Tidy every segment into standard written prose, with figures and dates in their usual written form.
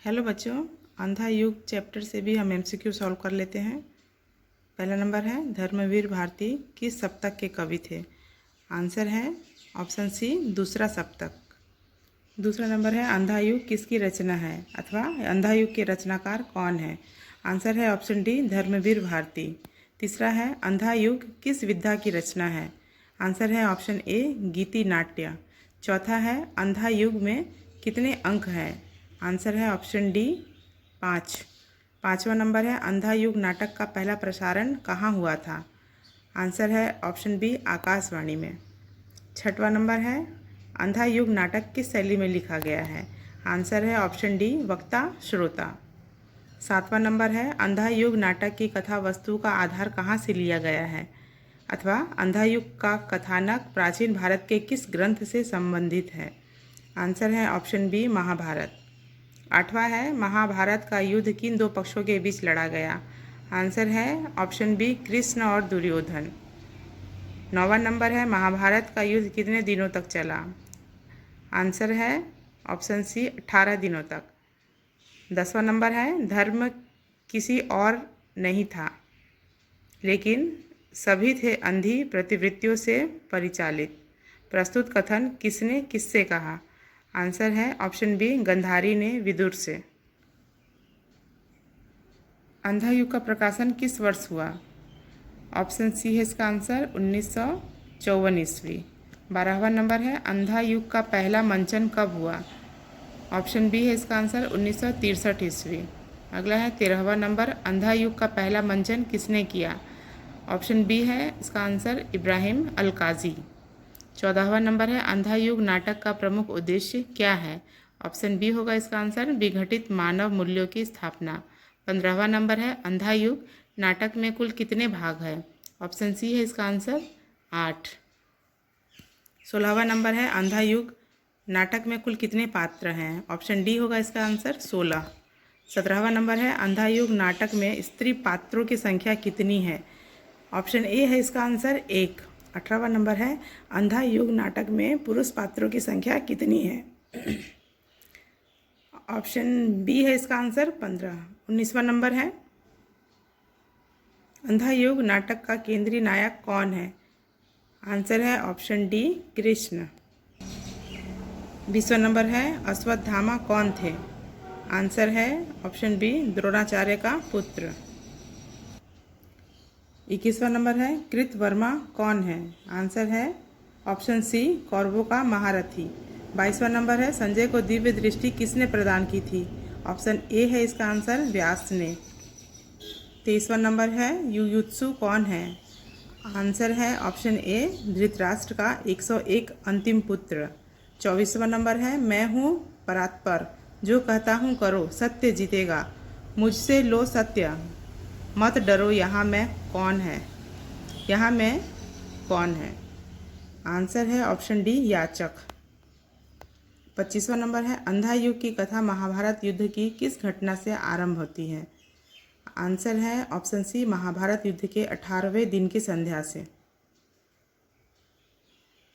Hello बच्चों, अंधा युग चैप्टर से भी हम एमसीक्यू सॉल्व कर लेते हैं। पहला नंबर है, धर्मवीर भारती किस सप्तक के कवि थे? आंसर है ऑप्शन सी, दूसरा सप्तक। दूसरा नंबर है, अंधा युग किसकी रचना है अथवा अंधा युग के रचनाकार कौन है? आंसर है ऑप्शन डी, धर्मवीर भारती। तीसरा है, अंधा युग किस विधा की रचना है? आंसर है ऑप्शन ए, गीति नाट्य। चौथा है, अंधा युग में कितने अंक हैं? आंसर है ऑप्शन डी, 5। पाँचवा नंबर है, अंधा युग नाटक का पहला प्रसारण कहाँ हुआ था? आंसर है ऑप्शन बी, आकाशवाणी में। छठवां नंबर है, अंधा युग नाटक किस शैली में लिखा गया है? आंसर है ऑप्शन डी, वक्ता श्रोता। सातवां नंबर है, अंधा युग नाटक की कथा वस्तु का आधार कहाँ से लिया गया है अथवा अंधा युग का कथानक प्राचीन भारत के किस ग्रंथ से संबंधित है? आंसर है ऑप्शन बी, महाभारत। आठवां है, महाभारत का युद्ध किन दो पक्षों के बीच लड़ा गया? आंसर है ऑप्शन बी, कृष्ण और दुर्योधन। नौवां नंबर है, महाभारत का युद्ध कितने दिनों तक चला? आंसर है ऑप्शन सी, 18 दिनों तक। 10वां नंबर है, धर्म किसी और नहीं था लेकिन सभी थे अंधी प्रवृत्तियों से परिचालित। प्रस्तुत कथन किसने किससे कहा? आंसर है ऑप्शन बी, गंधारी ने विदुर से। अंधा युग का प्रकाशन किस वर्ष हुआ? ऑप्शन सी है इसका आंसर, 1954 ईस्वी। 12वां नंबर है, अंधा युग का पहला मंचन कब हुआ? ऑप्शन बी है इसका आंसर, 1963 ईस्वी। अगला है 13वां नंबर, अंधा युग का पहला मंचन किसने किया? ऑप्शन बी है इसका आंसर, इब्राहिम अल-काजी। 14वां नंबर है, अंधा युग नाटक का प्रमुख उद्देश्य क्या है? ऑप्शन बी होगा इसका आंसर, विघटित मानव मूल्यों की स्थापना। 15वां नंबर है, अंधा युग नाटक में कुल कितने भाग हैं? ऑप्शन सी है इसका आंसर, 8। 16वां नंबर है, अंधा युग नाटक में कुल कितने पात्र हैं? ऑप्शन डी होगा इसका आंसर, 16। 17वां नंबर है, अंधा युग नाटक में स्त्री पात्रों की संख्या कितनी है? ऑप्शन ए है इसका आंसर, 1। 18वां नंबर है, अंधा युग नाटक में पुरुष पात्रों की संख्या कितनी है? ऑप्शन बी है इसका आंसर, 15। 19वां नंबर है, अंधा युग नाटक का केंद्रीय नायक कौन है? आंसर है ऑप्शन डी, कृष्ण। 20वां नंबर है, अश्वत्थामा कौन थे? आंसर है ऑप्शन बी, द्रोणाचार्य का पुत्र। 21वां नंबर है, कृतवर्मा कौन है? आंसर है ऑप्शन सी, कौरवों का महारथी। 22वां नंबर है, संजय को दिव्य दृष्टि किसने प्रदान की थी? ऑप्शन ए है इसका आंसर, व्यास ने। 23वां नंबर है, युयुत्सु कौन है? आंसर है ऑप्शन ए, धृतराष्ट्र का 101 अंतिम पुत्र। 24वां नंबर है, मैं हूँ परात्पर, जो कहता हूँ करो, सत्य जीतेगा, मुझसे लो सत्य, मत डरो, यहाँ मैं कौन है? यहाँ मैं कौन है? आंसर है ऑप्शन डी, याचक। 25वां नंबर है, अंधा युग की कथा महाभारत युद्ध की किस घटना से आरंभ होती है? आंसर है ऑप्शन सी, महाभारत युद्ध के 18वें दिन की संध्या से।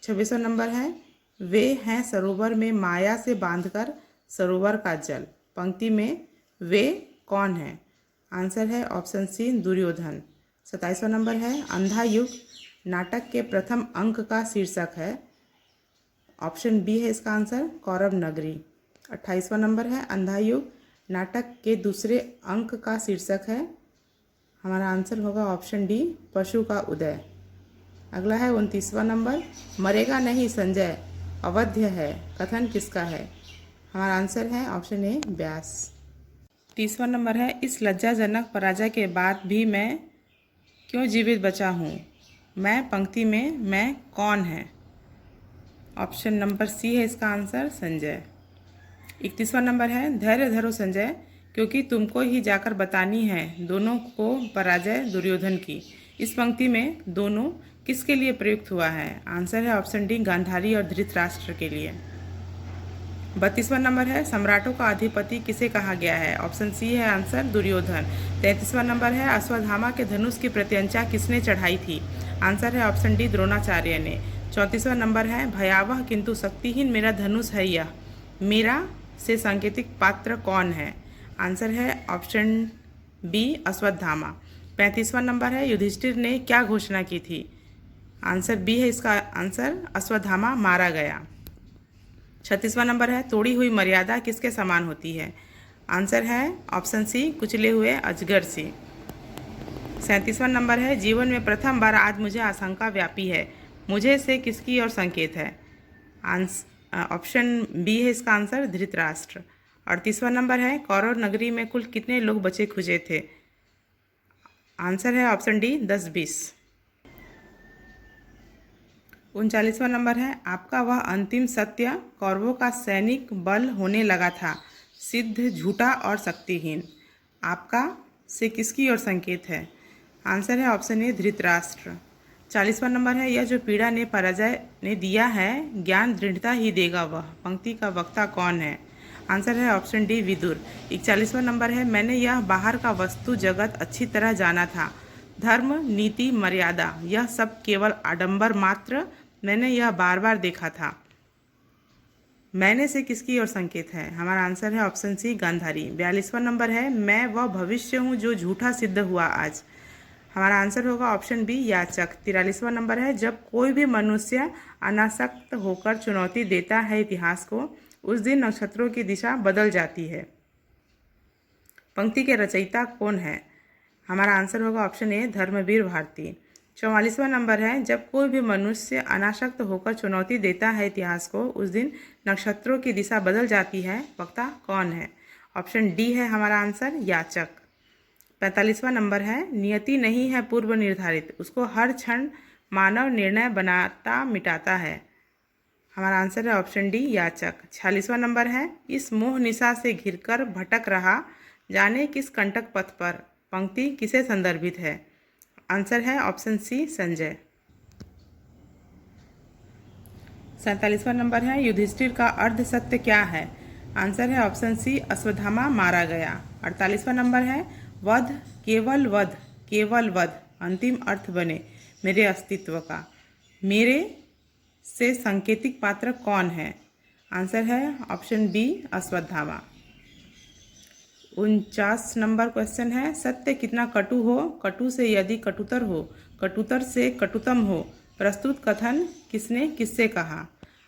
26वां नंबर है, वे हैं सरोवर में माया से बांधकर सरोवर का जल। पंक्ति में वे कौन है? आंसर है ऑप्शन सी, दुर्योधन। 27वां नंबर है, अंधा युग नाटक के प्रथम अंक का शीर्षक है। ऑप्शन बी है इसका आंसर, कौरव नगरी। 28वां नंबर है, अंधा युग नाटक के दूसरे अंक का शीर्षक है। हमारा आंसर होगा ऑप्शन डी, पशु का उदय। अगला है 29वां नंबर, मरेगा नहीं संजय, अवध्य है, कथन किसका है? हमारा आंसर है ऑप्शन ए, व्यास। 30वां नंबर है, इस लज्जाजनक पराजय के बाद भी मैं क्यों जीवित बचा हूँ? मैं पंक्ति में मैं कौन है? ऑप्शन नंबर सी है इसका आंसर, संजय। 31वां नंबर है, धैर्य धरो संजय, क्योंकि तुमको ही जाकर बतानी है दोनों को पराजय दुर्योधन की। इस पंक्ति में दोनों किसके लिए प्रयुक्त हुआ है? आंसर है ऑप्शन डी, गांधारी और धृतराष्ट्र के लिए। 32वां नंबर है, सम्राटों का अधिपति किसे कहा गया है? ऑप्शन सी है आंसर, दुर्योधन। 33वां नंबर है, अश्वत्थामा के धनुष की प्रत्यंचा किसने चढ़ाई थी? आंसर है ऑप्शन डी, द्रोणाचार्य ने। 34वां नंबर है भयावह किंतु शक्तिहीन मेरा धनुष है यह, मेरा से सांकेतिक पात्र कौन है? आंसर है ऑप्शन बी अश्वत्थामा। 35वां नंबर है युधिष्ठिर ने क्या घोषणा की थी? आंसर बी है इसका आंसर, अश्वत्थामा मारा गया। 36वां नंबर है तोड़ी हुई मर्यादा किसके समान होती है? आंसर है ऑप्शन सी कुचले हुए अजगर से। 37वां नंबर है जीवन में प्रथम बार आज मुझे आशंका व्यापी है, मुझे से किसकी ओर संकेत है? ऑप्शन बी है इसका आंसर, धृतराष्ट्र। 38वां नंबर है कौरव नगरी में कुल कितने लोग बचे खुचे थे? आंसर है ऑप्शन डी 10-20। 39वां नंबर है आपका वह अंतिम सत्य कौरवों का सैनिक बल होने लगा था, सिद्ध, झूठा और शक्तिहीन, आपका से किसकी ओर संकेत है? आंसर है ऑप्शन ए धृतराष्ट्र। 40वां नंबर है यह जो पीड़ा ने पराजय ने दिया है ज्ञान दृढ़ता ही देगा वह, पंक्ति का वक्ता कौन है? आंसर है ऑप्शन डी विदुर। 41वां नंबर है मैंने यह बाहर का वस्तु जगत अच्छी तरह जाना था, धर्म, नीति, मर्यादा यह सब केवल आडंबर मात्र, मैंने यह बार बार देखा था, मैंने से किसकी ओर संकेत है? हमारा आंसर है ऑप्शन सी गांधारी। 42वां नंबर है मैं वह भविष्य हूँ जो झूठा सिद्ध हुआ आज, हमारा आंसर होगा ऑप्शन बी याचक। 43वां नंबर है जब कोई भी मनुष्य अनासक्त होकर चुनौती देता है इतिहास को, उस दिन नक्षत्रों की दिशा बदल जाती है, पंक्ति के रचयिता कौन है? हमारा आंसर होगा ऑप्शन ए धर्मवीर भारती। 44वां नंबर है जब कोई भी मनुष्य अनासक्त होकर चुनौती देता है इतिहास को, उस दिन नक्षत्रों की दिशा बदल जाती है, वक्ता कौन है? ऑप्शन डी है हमारा आंसर, याचक। 45वां नंबर है नियति नहीं है पूर्व निर्धारित, उसको हर क्षण मानव निर्णय बनाता मिटाता है, हमारा आंसर है ऑप्शन डी याचक। 46वां नंबर है इस मोह निशा से घिरकर भटक रहा, जाने किस कंटक पथ पर, पंक्ति किसे संदर्भित है? आंसर है ऑप्शन सी संजय। 47वां नंबर है युधिष्ठिर का अर्ध सत्य क्या है? आंसर है ऑप्शन सी अश्वत्थामा मारा गया। 48वां नंबर है वध, केवल वध अंतिम अर्थ बने मेरे अस्तित्व का, मेरे से सांकेतिक पात्र कौन है? आंसर है option B Ashwatthama. 49 number question है सत्य कितना कटु हो, कटु से यदि कटुतर हो, कटुतर से कटुतम हो, प्रस्तुत कथन किसने किससे कहा?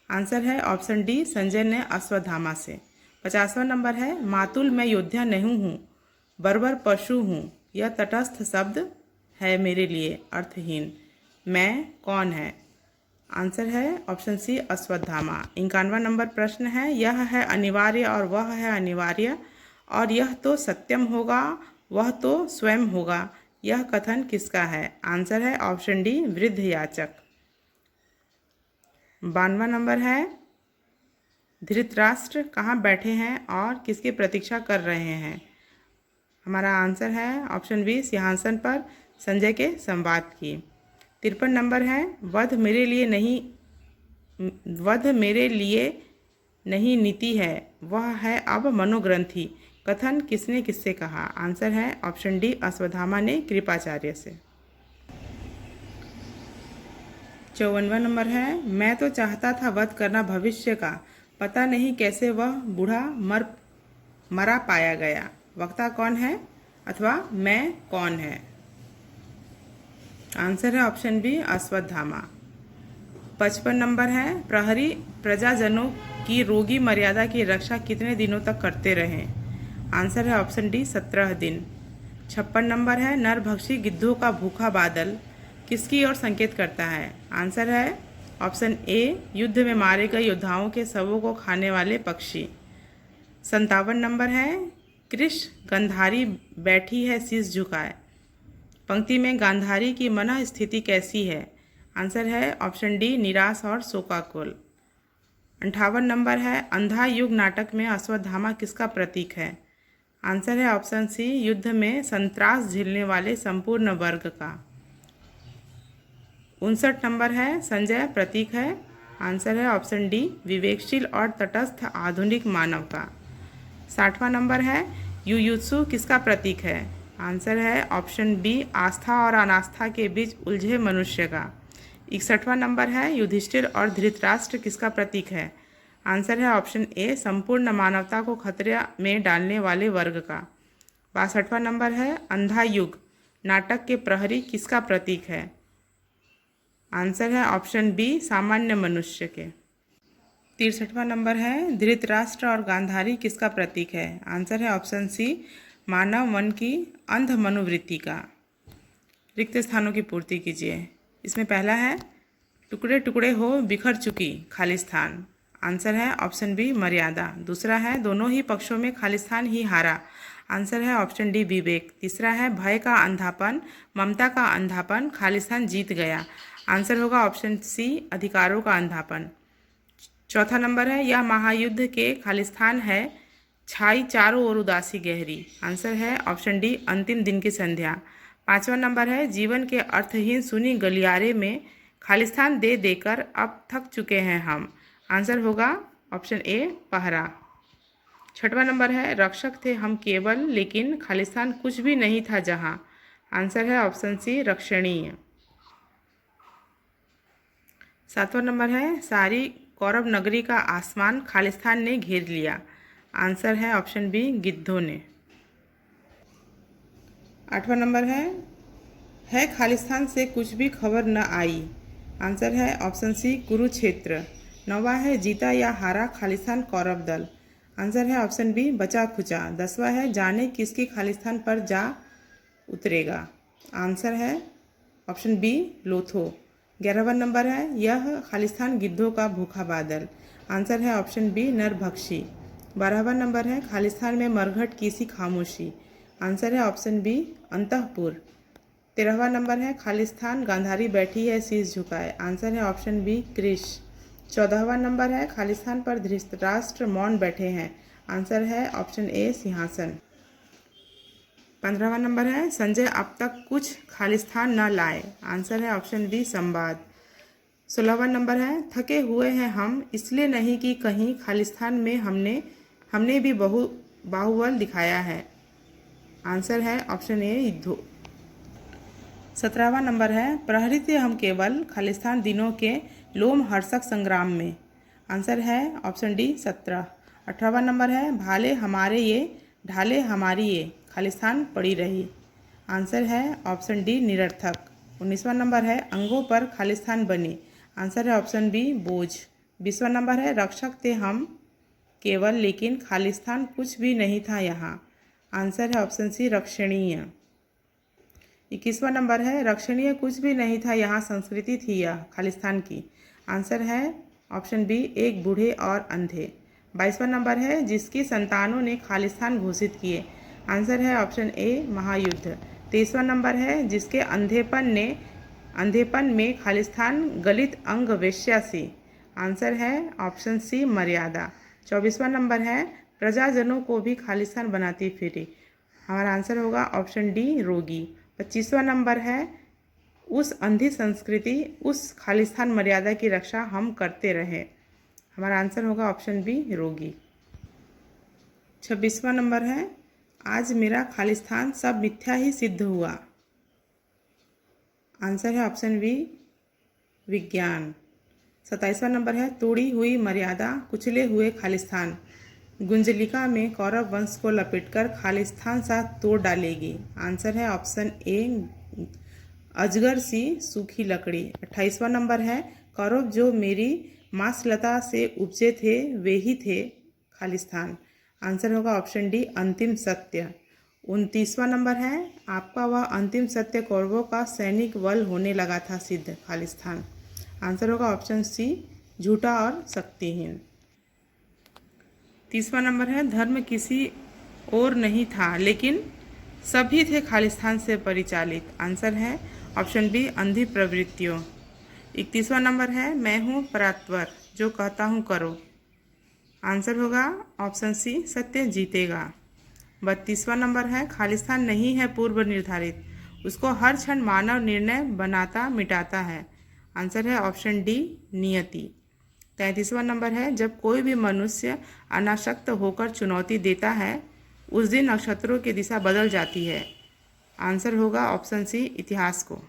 आंसर है ऑप्शन डी संजय ने अश्वत्थामा से। 50वां नंबर है मातुल मैं योद्धा नहीं हूँ, बर्बर पशु हूँ, यह तटस्थ शब्द है मेरे लिए अर्थहीन, मैं कौन है? आंसर है ऑप्शन सी अश्वत्थामा। 51वां नंबर प्रश्न है यह है अनिवार्य और वह है अनिवार्य, और यह तो सत्यम होगा वह तो स्वयं होगा, यह कथन किसका है? आंसर है ऑप्शन डी वृद्ध याचक। 52वां नंबर है धृतराष्ट्र कहाँ बैठे हैं और किसकी प्रतीक्षा कर रहे हैं? हमारा आंसर है ऑप्शन बी सिंहासन पर संजय के संवाद की। 53 नंबर है वध मेरे लिए नहीं नीति है, वह है अब मनोग्रंथि, कथन किसने किससे कहा? आंसर है ऑप्शन डी अश्वत्थामा ने कृपाचार्य से। 54वां नंबर है मैं तो चाहता था वध करना भविष्य का, पता नहीं कैसे वह बूढ़ा मरा पाया गया, वक्ता कौन है अथवा मैं कौन है? आंसर है ऑप्शन बी अश्वत्थामा। 55 नंबर है प्रहरी प्रजाजनों की रोगी मर्यादा की रक्षा कितने दिनों तक करते रहे? आंसर है ऑप्शन डी 17 दिन। 56 नंबर है नरभक्षी गिद्धों का भूखा बादल किसकी ओर संकेत करता है? आंसर है ऑप्शन ए युद्ध में मारे गए योद्धाओं के शवों को खाने वाले पक्षी। 57 नंबर है कृष गंधारी बैठी है शीश झुकाए, पंक्ति में गांधारी की मन स्थिति कैसी है? आंसर है ऑप्शन डी निराश और शोकाकुल। 58 नंबर है अंधा युग नाटक में अश्वत्थामा किसका प्रतीक है? आंसर है ऑप्शन सी युद्ध में संत्रास झेलने वाले संपूर्ण वर्ग का। 59 नंबर है संजय प्रतीक है, आंसर है ऑप्शन डी विवेकशील और तटस्थ आधुनिक मानव का। 60वां नंबर है युयुत्सु किसका प्रतीक है? आंसर है ऑप्शन बी आस्था और अनास्था के बीच उलझे मनुष्य का। 61वां नंबर है, युधिष्ठिर और धृतराष्ट्र किसका प्रतीक है? आंसर है ऑप्शन ए, संपूर्ण मानवता को खतरे में डालने वाले वर्ग का। 62वां नंबर है, अंधा युग नाटक के प्रहरी किसका प्रतीक है? आंसर है ऑप्शन बी, सामान्य मनुष्य के। 63वां नंबर है, धृतराष्ट्र और गांधारी किसका प्रतीक है? आंसर है ऑप्शन सी, मानव मन की अंध मनोवृत्ति का। रिक्त स्थानों की पूर्ति कीजिए। इसमें पहला है, टुकड़े टुकड़े हो बिखर चुकी खालिस्तान। आंसर है ऑप्शन बी, मर्यादा। दूसरा है, दोनों ही पक्षों में खालिस्तान ही हारा। आंसर है ऑप्शन डी, विवेक। तीसरा है, भय का अंधापन, ममता का अंधापन, खालिस्तान जीत गया। आंसर होगा ऑप्शन सी, अधिकारों का अंधापन। चौथा नंबर है, यह महायुद्ध के खालिस्तान है, छाई चारों ओर उदासी गहरी। आंसर है ऑप्शन डी, अंतिम दिन की संध्या। 5वां नंबर है, जीवन के अर्थहीन सुनी गलियारे में खालिस्तान दे देकर अब थक चुके हैं हम। आंसर होगा ऑप्शन ए, पहरा। 6वां नंबर है, रक्षक थे हम केवल लेकिन खालिस्तान कुछ भी नहीं था जहां। आंसर है ऑप्शन सी, रक्षणीय। 7वां नंबर है, सारी कौरव नगरी का आसमान खालिस्तान ने घेर लिया। आंसर है ऑप्शन बी, गिद्धों ने। 8वां नंबर है खालिस्तान से कुछ भी खबर न आई। आंसर है ऑप्शन सी, कुरुक्षेत्र। 9वां है, जीता या हारा खालिस्तान कौरव दल। आंसर है ऑप्शन बी, बचा खुचा। 10वां है, जाने किसकी खालिस्तान पर जा उतरेगा। आंसर है ऑप्शन बी, लोथो। 11वां नंबर है, यह खालिस्तान गिद्धों का भूखा बादल। आंसर है ऑप्शन बी, नरभक्षी। 12वां नंबर है, खालिस्तान में मरघट की सी खामोशी। आंसर है ऑप्शन बी, अंतःपुर। 13वां नंबर है, खालिस्तान गांधारी बैठी है शीश झुकाए। आंसर है ऑप्शन बी, कृष। 14वां नंबर है, खालिस्तान पर धृतराष्ट्र मौन बैठे हैं। आंसर है ऑप्शन ए, सिंहासन। 15वां नंबर है, संजय अब तक कुछ खालिस्तान न लाए। आंसर है ऑप्शन बी, संवाद। 16वां नंबर है, थके हुए हैं हम इसलिए नहीं कि कहीं खालिस्तान में हमने भी बाहुबल दिखाया है। आंसर है ऑप्शन ए, युद्धो। 17वां नंबर है, प्रहरी थे हम केवल खालिस्तान दिनों के लोम हर्षक संग्राम में। आंसर है ऑप्शन डी, 17। 18वां नंबर है, भाले हमारे ये ढाले हमारी ये खालिस्तान पड़ी रही। आंसर है ऑप्शन डी, निरर्थक। 19वां नंबर है, अंगों पर खालिस्तान बनी। आंसर है ऑप्शन बी, बोझ। 20वां नंबर है, रक्षक थे हम केवल लेकिन खालिस्तान कुछ भी नहीं था यहाँ। आंसर है ऑप्शन सी, रक्षणीय। 21वां नंबर है, रक्षणीय कुछ भी नहीं था यहाँ, संस्कृति थी यह खालिस्तान की। आंसर है ऑप्शन बी, एक बूढ़े और अंधे। 22वां नंबर है, जिसकी संतानों ने खालिस्तान घोषित किए। आंसर है ऑप्शन ए, महायुद्ध। 23वां नंबर है, जिसके अंधेपन में खालिस्तान गलित अंग वेश्या सी। आंसर है ऑप्शन सी, मर्यादा। 24वां नंबर है, प्रजाजनों को भी खालिस्तान बनाती फिरी। हमारा आंसर होगा ऑप्शन डी, रोगी। 25वां नंबर है, उस अंधी संस्कृति उस खालिस्तान मर्यादा की रक्षा हम करते रहे। हमारा आंसर होगा ऑप्शन बी, रोगी। 26वां नंबर है, आज मेरा खालिस्तान सब मिथ्या ही सिद्ध हुआ। आंसर है ऑप्शन बी, विज्ञान। 27वां नंबर है, तोड़ी हुई मर्यादा कुचले हुए खालिस्तान गुंजलिका में कौरव वंश को लपेटकर खालिस्तान सा तोड़ डालेगी। आंसर है ऑप्शन ए, अजगर सी सूखी लकड़ी। 28वां नंबर है, कौरव जो मेरी मांसलता से उपजे थे वे ही थे खालिस्तान। आंसर होगा ऑप्शन डी, अंतिम सत्य। 29वां नंबर है, आपका वह अंतिम सत्य कौरवों का सैनिक बल होने लगा था सिद्ध खालिस्तान। आंसर होगा ऑप्शन सी, झूठा और शक्तिहीन। 30वां नंबर है, धर्म किसी और नहीं था लेकिन सभी थे खालिस्तान से परिचालित। आंसर है ऑप्शन बी, अंधी प्रवृत्तियों। 31वां नंबर है, मैं हूँ परात्पर जो कहता हूँ करो। आंसर होगा ऑप्शन सी, सत्य जीतेगा। 32वां नंबर है, खालिस्तान नहीं है पूर्व निर्धारित, उसको हर क्षण मानव निर्णय बनाता मिटाता है। आंसर है ऑप्शन डी, नियति। 33वां नंबर है, जब कोई भी मनुष्य अनासक्त होकर चुनौती देता है उस दिन नक्षत्रों की दिशा बदल जाती है। आंसर होगा ऑप्शन सी, इतिहास को।